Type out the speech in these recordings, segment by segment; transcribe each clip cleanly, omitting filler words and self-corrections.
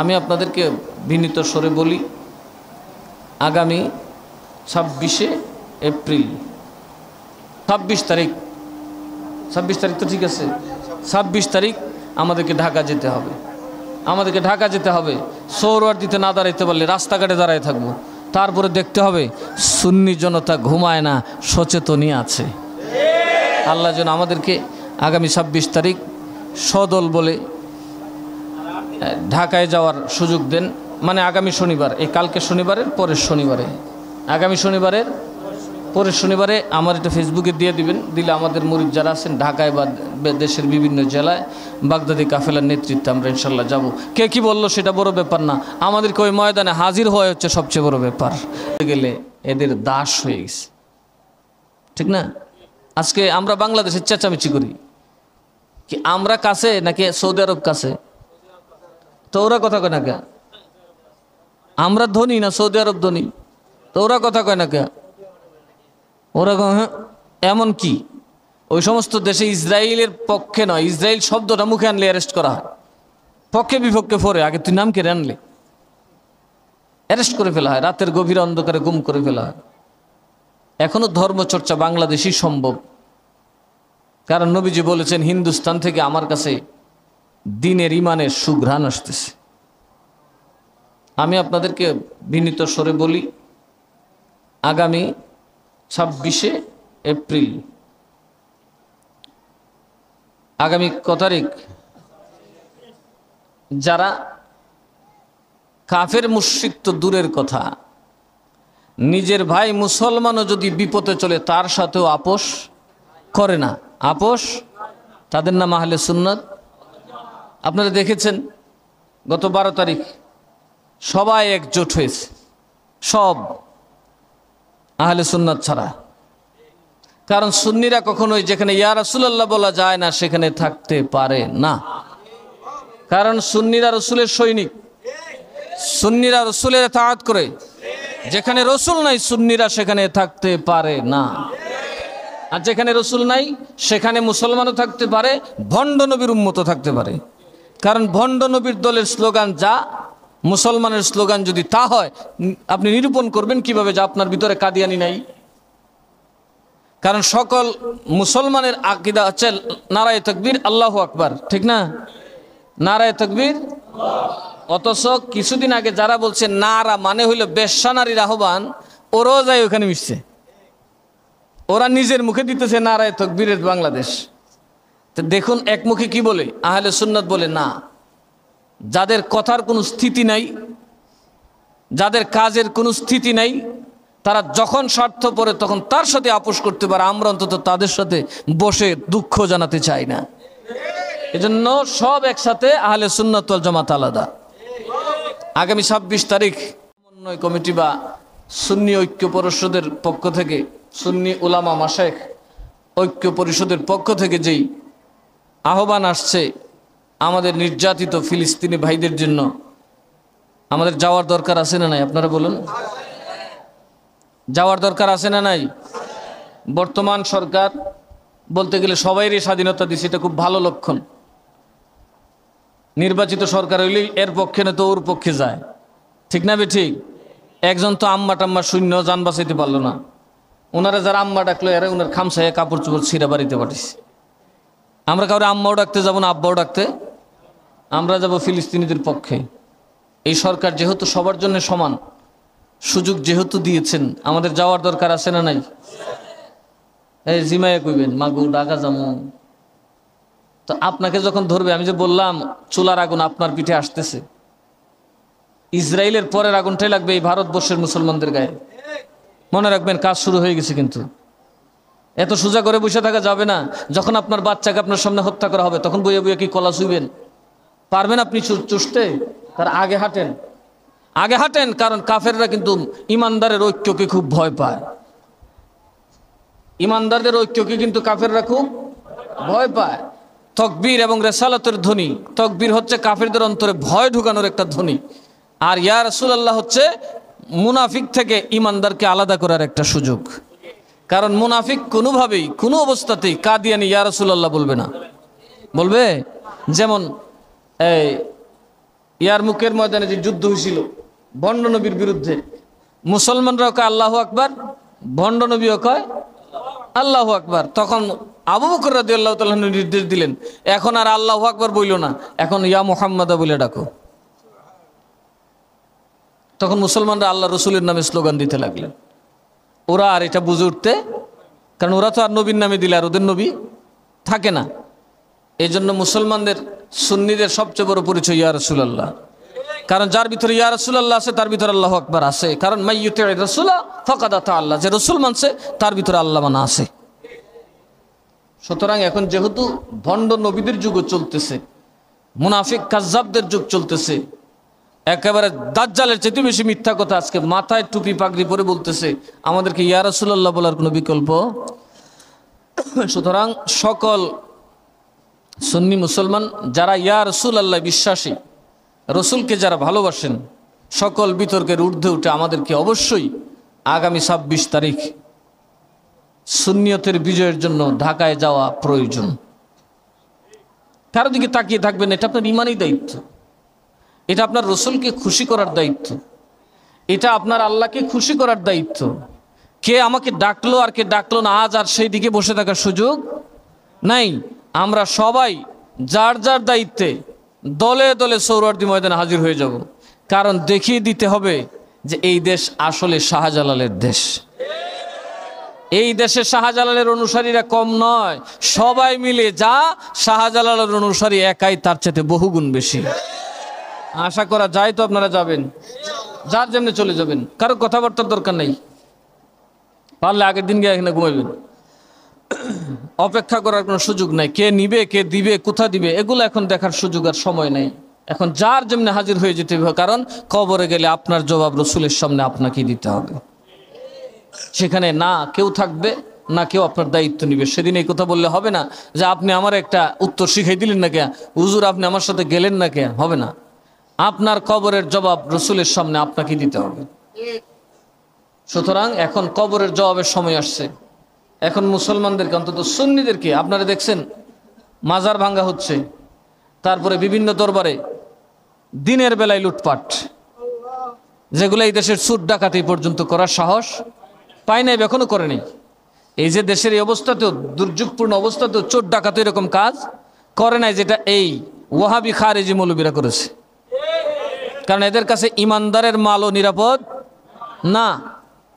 আমি আপনাদেরকে বিনীত স্বরে বলি, আগামী 26শে এপ্রিল 26 তারিখ তো ঠিক আছে, 26 তারিখ আমাদেরকে ঢাকা যেতে হবে। সোহরাওয়ার্দীতে না দাঁড়াইতে পারলে রাস্তাঘাটে দাঁড়ায় থাকবো। তারপরে দেখতে হবে সুন্নি জনতা ঘুমায় না, সচেতনই আছে। আল্লাহ যেন আমাদেরকে আগামী 26 তারিখ সদল বলে ঢাকায় যাওয়ার সুযোগ দেন। মানে আগামী শনিবার, এই কালকে শনিবারের পরের শনিবারে, আগামী শনিবারের পরের শনিবারে আমার এটা ফেসবুকে দিয়ে দিবেন। দিলে আমাদের মুরিদ যারা আছেন ঢাকায় বা দেশের বিভিন্ন জেলায় বাগদাদি কাফেলার নেতৃত্বে আমরা ইনশাল্লাহ যাব। কে কি বললো সেটা বড় ব্যাপার না, আমাদেরকে ওই ময়দানে হাজির হওয়া হচ্ছে সবচেয়ে বড় ব্যাপার। গেলে এদের দাস হয়ে গেছে, ঠিক না? আজকে আমরা বাংলাদেশের চেঁচামেচি করি কি আমরা কাছে নাকি সৌদি আরব কাছে? তো ওরা কথা কয় না কে? আমরা ধনী না সৌদি আরব ধনী? তো ওরা কথা কয় না কে? ওরা হ্যাঁ, এমন কি ওই সমস্ত দেশে ইসরায়েলের পক্ষে নয়, ইসরায়েল শব্দটা মুখে আনলে অ্যারেস্ট করা হয়, পক্ষে বিপক্ষে ফোরে আগে তুই নাম কেড়ে আনলে অ্যারেস্ট করে ফেলা হয়, রাতের গভীর অন্ধকারে গুম করে ফেলা হয়। এখনো ধর্মচর্চা বাংলাদেশই সম্ভব, কারণ নবীজি বলেছেন হিন্দুস্তান থেকে আমার কাছে দ্বীনের ইমানের সুঘ্রাণ আসতেছে। আমি আপনাদেরকে বিনীত স্বরে বলি, আগামী 26শে এপ্রিল আগামী ক তারিখ যারা কাফের মুশরিক তো দূরের কথা, নিজের ভাই মুসলমানও যদি বিপদে চলে তার সাথেও আপোষ করে না, তাদের নাম আহলে সুন্নাত। আপনারা দেখেছেন গত 12 তারিখ সবাই একজোট হয়েছে, সব আহলে সুন্নাত ছাড়া। কারণ সুন্নিরা কখনোই যেখানে ইয়া রাসূলুল্লাহ বলা যায় না সেখানে থাকতে পারে না, কারণ সুন্নিরা রসুলের সৈনিক, সুন্নিরা রসুলের ইতাআত করে। যেখানে রসুল নাই সুন্নিরা সেখানে থাকতে পারে না, আর যেখানে রসুল নাই সেখানে মুসলমানও থাকতে পারে, ভণ্ড নবীর উম্মতও থাকতে পারে। কারণ ভণ্ড নবীর দলের স্লোগান যা, মুসলমানের স্লোগান যদি তা হয়, আপনি নিরূপণ করবেন কিভাবে যে আপনার ভিতরে কাদিয়ানি নাই? কারণ সকল মুসলমানের আকীদা হচ্ছে নারায়ে তাকবীর আল্লাহু আকবার, ঠিক না? নারায়ে তাকবীর। অথচ কিছুদিন আগে যারা বলছে নারা মানে হইল বেশ্যা নারীর আহ্বান, ওরাও যায় ওখানে মিশছে, ওরা নিজের মুখে দিতেছে নারায়ে তাকবীরের বাংলাদেশ। তো দেখুন একমুখী কি বলে, আহলে সুন্নাত বলে না, যাদের কথার কোনো স্থিতি নাই, যাদের কাজের কোনো স্থিতি নাই, তারা যখন স্বার্থ পড়ে তখন তার সাথে আপোষ করতে পারে, আমরা অন্তত তাদের সাথে বসে দুঃখ জানাতে চাই না। এজন্য সব একসাথে, আহলে সুন্নাত ওয়াল জামাত আলাদা। আগামী 26 তারিখ সমন্বয় কমিটি বা সুন্নি ঐক্য পরিষদের পক্ষ থেকে, সুন্নি উলামা মাশায়েখ ঐক্য পরিষদের পক্ষ থেকে যেই আহ্বান আসছে আমাদের নির্যাতিত ফিলিস্তিনি ভাইদের জন্য, আমাদের যাওয়ার দরকার আছে না নাই? আপনারা বলুন, যাওয়ার দরকার আছে না নাই? বর্তমান সরকার বলতে গেলে সবাইরই স্বাধীনতা দিচ্ছে, এটা খুব ভালো লক্ষণ। নির্বাচিত সরকার হইলেই এর পক্ষে না তো ওর পক্ষে যায়, ঠিক না বে ঠিক? একজন তো আম্মা টাম্মা শূন্য যান বাঁচাইতে পারলো না, ওনারা যারা আম্মা ডাকলো এরা ওনার খামসায় কাপড় চোপড় ছিঁড়া বাড়িতে পাঠিয়েছে। আমরা কাউরে আম্মাও ডাকতে যাব না, আব্বাও ডাকতে, আমরা যাব ফিলিস্তিনিদের পক্ষে। এই সরকার যেহেতু সবার জন্য সমান সুযোগ যেহেতু দিয়েছেন, আমাদের যাওয়ার দরকার আছে না নাই? এই জিমাইয়া কইবেন মাগু ঢাকা যাবো, তো আপনাকে যখন ধরবে, আমি যে বললাম চুলার আগুন আপনার পিঠে আসতেছে, ইসরায়েলের পরের আগুনটাই লাগবে এই ভারতবর্ষের মুসলমানদের গায়ে। মনে রাখবেন কাজ শুরু হয়ে গেছে, কিন্তু এত সোজা করে বসে থাকা যাবে না। যখন আপনার বাচ্চাকে আপনার সামনে হত্যা করা হবে তখন বইয়া বইয়া কি কলা চুইবেন? পারবেন আপনি চুষতে? তার আগে হাঁটেন, কারণ কাফেররা কিন্তু ইমানদারের ঐক্যকে খুব ভয় পায়। ইমানদারদের ঐক্যকে কিন্তু কাফেররা খুব ভয় পায়। তাকবীর এবং রিসালাতের ধ্বনি, তাকবীর হচ্ছে কাফেরদের অন্তরে ভয় ঢুকানোর একটা ধ্বনি, আর ইয়া রাসূলুল্লাহ হচ্ছে মুনাফিক থেকে ইমানদারকে আলাদা করার একটা সুযোগ। কারণ মুনাফিক কোনোভাবেই কোনো অবস্থাতেই কাদিয়ানি ইয়া রাসূলুল্লাহ বলবে না, বলবে যেমন এই ইয়ারমুকের ময়দানে যে যুদ্ধ হয়েছিল ভণ্ড নবীর বিরুদ্ধে, মুসলমানরাও কয় আল্লাহু আকবার, ভণ্ড নবীও কয় আল্লাহু আকবার। তখন আবু বকর রাদিয়াল্লাহু তাআলা নির্দেশ দিলেন, এখন আর আল্লাহু আকবার বইল না, এখন ইয়া মুহাম্মাদা বলে ডাকো। তখন মুসলমানরা আল্লাহ রসুলের নামে স্লোগান দিতে লাগলেন। ওরা আর এটা বুঝে উঠতে, কারণ ওরা তো আর নবীর নামে দিলে আর ওদের নবী থাকে না। এই জন্য মুসলমানদের সুন্নিদের সবচেয়ে বড় পরিচয় ইয়া রাসূলুল্লাহ, কারণ যার ভিতরে ইয়া রাসূলুল্লাহ আছে তার ভিতরে আল্লাহু আকবার আছে। কারণ মাইয়ুতির রাসূলা ফাকাদ আতা আল্লাহ, যে রসুল মানছে তার ভিতরে আল্লাহ মানা আছে। সুতরাং এখন যেহেতু ভণ্ড নবীদের যুগ চলতেছে, মুনাফিক কাজ্জাবদের যুগ চলতেছে, একেবারে দাজ্জালের চেয়ে বেশি মিথ্যা কথা আজকে মাথায় টুপি পাগড়ি পরে বলতেছে, আমাদেরকে ইয়া রাসূলুল্লাহ বলার কোনো বিকল্প। সুতরাং সকল সুন্নি মুসলমান যারা ইয়া রাসূলুল্লাহ বিশ্বাসী, রসুলকে যারা ভালোবাসেন, সকল বিতর্কের ঊর্ধ্বে উঠে আমাদেরকে অবশ্যই আগামী ২৬ তারিখ সুন্নিয়তের বিজয়ের জন্য ঢাকায় যাওয়া প্রয়োজন। কারো দিকে তাকিয়ে থাকবেন, এটা আপনার ইমানই দায়িত্ব, এটা আপনার রসুলকে খুশি করার দায়িত্ব, এটা আপনার আল্লাহকে খুশি করার দায়িত্ব। কে আমাকে ডাকলো আর কে ডাকলো না, আজ আর সেই দিকে বসে থাকার সুযোগ নাই। আমরা সবাই যার যার দায়িত্বে দলে দলে সোহরাওয়ার্দী ময়দানে হাজির হয়ে যাব, কারণ দেখিয়ে দিতে হবে যে এই দেশ আসলে শাহজালালের দেশ। এই দেশে শাহজালালের অনুসারীরা কম নয়, সবাই মিলে যা শাহজালালের অনুসারী একাই তার চাইতে বহুগুণ বেশি। আশা করা যায় তো আপনারা যাবেন, যার যেমনি চলে যাবেন, কারো কথাবার্তার দরকার নেই। পারলে আগের দিন গিয়ে এখানে ঘুমাইবেন, অপেক্ষা করার কোনো সুযোগ নাই। কে নিবে, কে দিবে, কোথা দিবে, এগুলো এখন দেখার সুযোগ আর সময় নেই। এখন যার যেমনি হাজির হয়ে যেতে হবে, কারণ কবরে গেলে আপনার জবাব রসুলের সামনে আপনাকেই দিতে হবে। সেখানে না কেউ থাকবে, না কেউ আপনার দায়িত্ব নিবে। সেদিন এই কথা বললে হবে না যে আপনি আমার একটা উত্তর শিখাই দিলেন না কে, হুজুর আপনি আমার সাথে গেলেন না কে, হবে না। আপনার কবরের জবাব রসুলের সামনে আপনাকে দিতে হবে। সুতরাং এখন কবরের জবাবের সময় আসছে। এখন মুসলমানদেরকে, অন্তত সুন্নিদেরকে, আপনারা দেখছেন মাজার ভাঙ্গা হচ্ছে, তারপরে বিভিন্ন দরবারে দিনের বেলায় লুটপাট, যেগুলো এই দেশের চুর ডাকাতি পর্যন্ত করার সাহস পায় নাই, এখনো করে নেই। এই যে দেশের এই অবস্থাতেও, দুর্যোগপূর্ণ অবস্থাতেও চোর ডাকাতি এরকম কাজ করে নাই যেটা এই ওয়াহাবি খারেজি মৌলবীরা করেছে। কারণ এদের কাছে ইমানদারের মালও নিরাপদ না।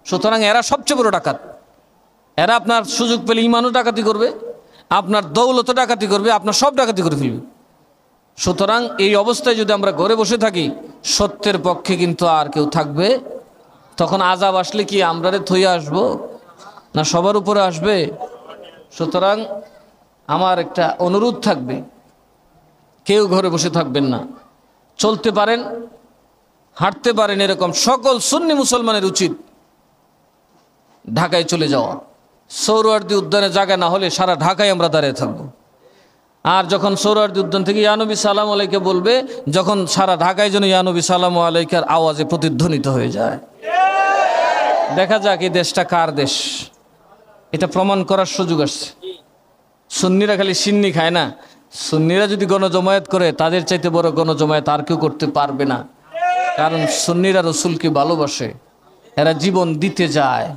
সুতরাং এরা সবচেয়ে বড় ডাকাত। এরা আপনার সুযোগ পেলে ইমানও ডাকাতি করবে, আপনার দৌলতও ডাকাতি করবে, আপনার সব ডাকাতি করে ফেলবে। সুতরাং এই অবস্থায় যদি আমরা ঘরে বসে থাকি, সত্যের পক্ষে কিন্তু আর কেউ থাকবে। তখন আযাব আসলে কি আমরা থইয়া আসবো, না সবার উপরে আসবে? সুতরাং আমার একটা অনুরোধ থাকবে, কেউ ঘরে বসে থাকবেন না। চলতে পারেন, হাঁটতে পারেন, এরকম সকল সুন্নি মুসলমানের উচিত ঢাকায় চলে যাওয়া। সোহরাওয়ার্দী উদ্যানে জায়গা না হলে সারা ঢাকায় আমরা দাঁড়িয়ে থাকবো। আর যখন সোহরাওয়ার্দী উদ্যান থেকে ইয়া নবী সালাম আলাইকে বলবে, যখন সারা ঢাকায় যেন ইয়া নবী সালাম আলাইকার আওয়াজে প্রতিধ্বনিত হয়ে যায়। দেখা যাক এই দেশটা কার দেশ, এটা প্রমাণ করার সুযোগ আসছে। সুন্নিরা খালি সিন্নি খায় না, সুন্নিরা যদি গণজমায়েত করে, তাদের চাইতে বড় গণজমায়েত আর কেউ করতে পারবে না। কারণ সুন্নিরা রসুলকে ভালোবাসে, এরা জীবন দিতে যায়,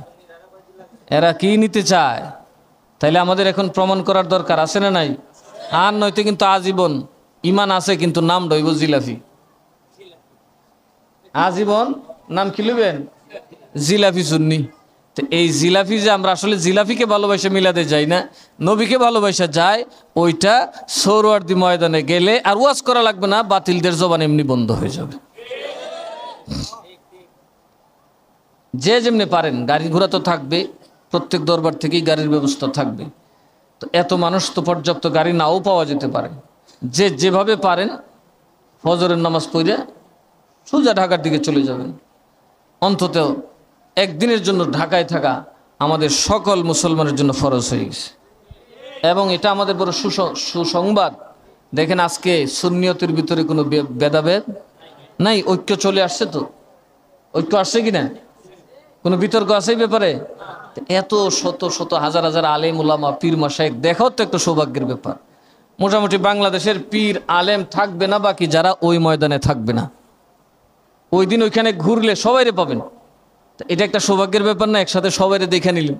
এরা কি নিতে চায়। তাইলে আমাদের এখন প্রমাণ করার দরকার আছে না নাই? আর নয়তো কিন্তু আজীবন ইমান আছে, কিন্তু নাম ডইব জিলাফি। আজীবন নাম কি লিবেন? জিলাফি সুন্নি। তো এই জিলাফি যে আমরা আসলে জিলাফিকে ভালোবাসা মিলাতে যাই না, নবীকে ভালোবাসা যায়, ওইটা সোহরাওয়ার্দী ময়দানে গেলে আর ওয়াজ করা লাগবে না, বাতিলদের জবান এমনি বন্ধ হয়ে যাবে। যে যেমনি পারেন, গাড়ি ঘোড়া তো থাকবে, প্রত্যেক দরবার থেকেই গাড়ির ব্যবস্থা থাকবে। তো এত মানুষ তো পর্যাপ্ত গাড়ি নাও পাওয়া যেতে পারে। যে যেভাবে পারেন ফজরের নামাজ পড়ে সোজা ঢাকার দিকে চলে যাবেন। অন্তত একদিনের জন্য ঢাকায় থাকা আমাদের সকল মুসলমানের জন্য ফরজ হয়ে গেছে, এবং এটা আমাদের বড় সুসংবাদ। দেখেন আজকে সুন্নিয়তের ভিতরে কোনো ভেদাভেদ নাই, ঐক্য চলে আসছে। তো ঐক্য আসছে কিনা? কোনো বিতর্ক আছে এই ব্যাপারে? এত শত শত হাজার হাজার আলেম ওলামা পীর মাশায়েখ দেখাও তো একটা সৌভাগ্যের ব্যাপার। মোটামুটি বাংলাদেশের পীর আলেম থাকবে না বাকি যারা ওই ময়দানে থাকবে না। ওই দিন ওইখানে ঘুরলে সবাইরে পাবেন। এটা একটা সৌভাগ্যের ব্যাপার না, একসাথে সবাইরে দেখে নিলেন।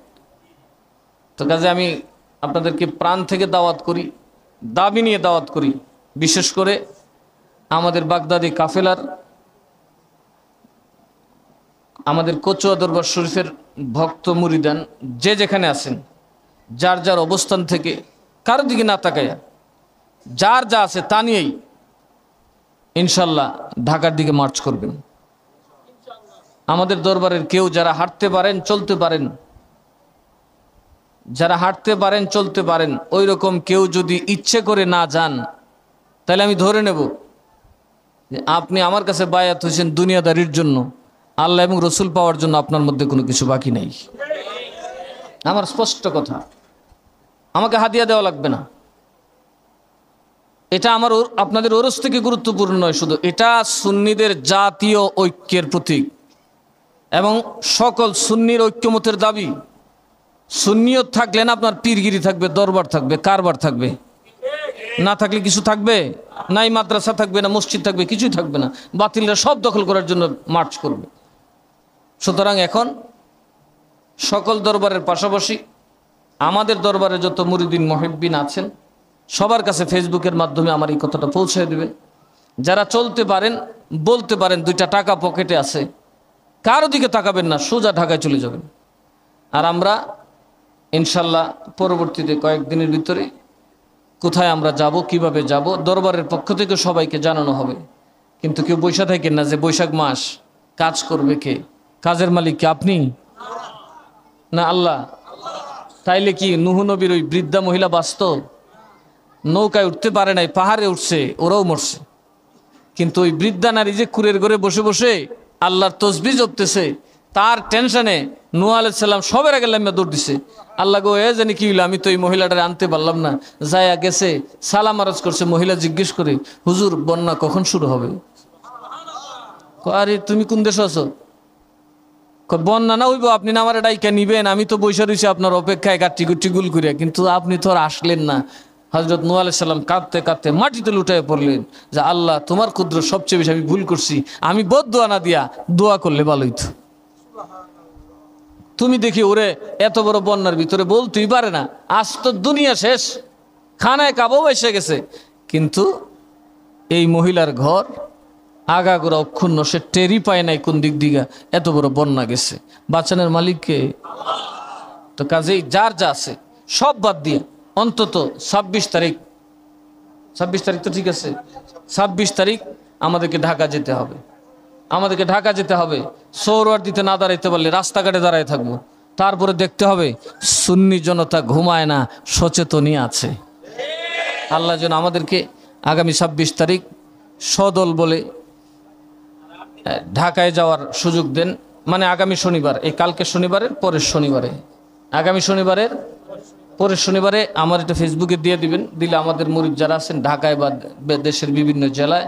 তো কাজে আমি আপনাদেরকে প্রাণ থেকে দাওয়াত করি, দাবি নিয়ে দাওয়াত করি, বিশেষ করে আমাদের বাগদাদি কাফেলার, আমাদের কচুয়া দরবার শরীফের ভক্ত মুরিদান যে যেখানে আছেন, যার যার অবস্থান থেকে কারোর দিকে না তাকাইয়া যার যা আছে তা নিয়েই ইনশাল্লাহ ঢাকার দিকে মার্চ করবেন। আমাদের দরবারের কেউ যারা হাঁটতে পারেন চলতে পারেন, যারা হাঁটতে পারেন চলতে পারেন, ওই রকম কেউ যদি ইচ্ছে করে না যান তাহলে আমি ধরে নেব যে আপনি আমার কাছে বায়াত হয়েছেন দুনিয়াদারির জন্য, আল্লাহ এবং রসুল পাওয়ার জন্য আপনার মধ্যে কোনো কিছু বাকি নেই। আমার স্পষ্ট কথা, আমাকে হাদিয়া দেওয়া লাগবে না। এটা আমার আপনাদের ওরস থেকে গুরুত্বপূর্ণ নয়, শুধু এটা সুন্নিদের জাতীয় ঐক্যের প্রতীক এবং সকল সুন্নির ঐক্যমতের দাবি। সুন্নিয়ত থাকলে না আপনার পীরগিরি থাকবে, দরবার থাকবে, কারবার থাকবে, না থাকলে কিছু থাকবে নাই, মাদ্রাসা থাকবে না, মসজিদ থাকবে, কিছুই থাকবে না। বাতিলরা সব দখল করার জন্য মার্চ করবে। সুতরাং এখন সকল দরবারের পাশাপাশি আমাদের দরবারে যত মুরিদিন মুহিব্বিন আছেন সবার কাছে ফেসবুকের মাধ্যমে আমার এই কথাটা পৌঁছে দেবেন। যারা চলতে পারেন, বলতে পারেন, দুইটা টাকা পকেটে আছে, কারো দিকে তাকাবেন না, সোজা ঢাকায় চলে যাবেন। আর আমরা ইনশাল্লাহ পরবর্তীতে কয়েকদিনের ভিতরে কোথায় আমরা যাব, কিভাবে যাব, দরবারের পক্ষ থেকে সবাইকে জানানো হবে। কিন্তু কেউ বৈশা থাকেন না যে বৈশাখ মাস কাজ করবে কে, কাজের মালিক কে, আপনি না আল্লাহ? তাইলে কি নূহ নবীর ওই বৃদ্ধা মহিলা বাস্তব? নৌকায় উঠতে পারে নাই, পাহাড়ে উঠছে, ওরাও মরছে। কিন্তু ওই বৃদ্ধা নারী যে কুরের ঘরে বসে বসে আল্লাহর তসবিহ জপতেছে, তার টেনশনে নূহ আলাইহিস সালাম সবের আগে লাম্বা দৌড় দিছে। আল্লাহ গো এ জানি কি হইলো, আমি তো এই মহিলাটারে আনতে পারলাম না। যায়া গেছে, সালাম আরজ করছে। মহিলা জিজ্ঞেস করে, হুজুর বন্যা কখন শুরু হবে? আরে তুমি কোন দেশে আছো? বন্যা না হইব, আপনি না আমার ডাইকা নিবেন, আমি তো বৈশা রয়েছি আপনার অপেক্ষায় গাট্টি গুট্টি গুল করিয়া, কিন্তু আপনি তো আর আসলেন না। হযরত নূহ আলাইহিস সালাম কাঁদতে কাঁদতে মাটিতে লুটায় পড়লেন যে আল্লাহ তোমার ক্ষুদ্র সবচেয়ে বেশি আমি ভুল করছি, আমি বদদুয়া না দিয়া দোয়া করলে ভালো হইতো। তুমি দেখি ওরে এত বড় বন্যার ভিতরে বলতেই পারে না, আজ তো দুনিয়া শেষ, খানায় কাবাও এসে গেছে, কিন্তু এই মহিলার ঘর আগাগোড়া অক্ষুণ্ণ, সে টেরি পায় নাই কোন দিক দিকে এত বড় বন্যা গেছে। বাঁচানোর মালিককে। তো কাজেই যার যা আছে সব বাদ দিয়ে অন্তত 26 তারিখ তো ঠিক আছে, 26 তারিখ আমাদেরকে ঢাকা যেতে হবে। আমাদেরকে ঢাকা যেতে হবে। সৌরওয়ার্দিতে না দাঁড়াইতে পারলে রাস্তাঘাটে দাঁড়ায় থাকবো। তারপরে দেখতে হবে সুন্নি জনতা ঘুমায় না, সচেতনই আছে। আল্লাহ যেন আমাদেরকে আগামী 26 তারিখ সদল বলে ঢাকায় যাওয়ার সুযোগ দেন। মানে আগামী শনিবার, এই কালকে শনিবারের পরের শনিবারে, আগামী শনিবারের পরের শনিবারে আমার এটা ফেসবুকে দিয়ে দিবেন। দিলে আমাদের মুরিদ যারা আছেন ঢাকায় বা দেশের বিভিন্ন জেলায়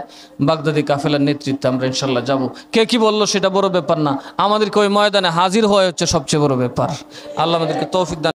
বাগদাদি কাফেলার নেতৃত্বে আমরা ইনশাল্লাহ যাব। কে কি বললো সেটা বড় ব্যাপার না, আমাদেরকে ওই ময়দানে হাজির হওয়া হচ্ছে সবচেয়ে বড় ব্যাপার। আল্লাহ আমাদেরকে তৌফিক দান।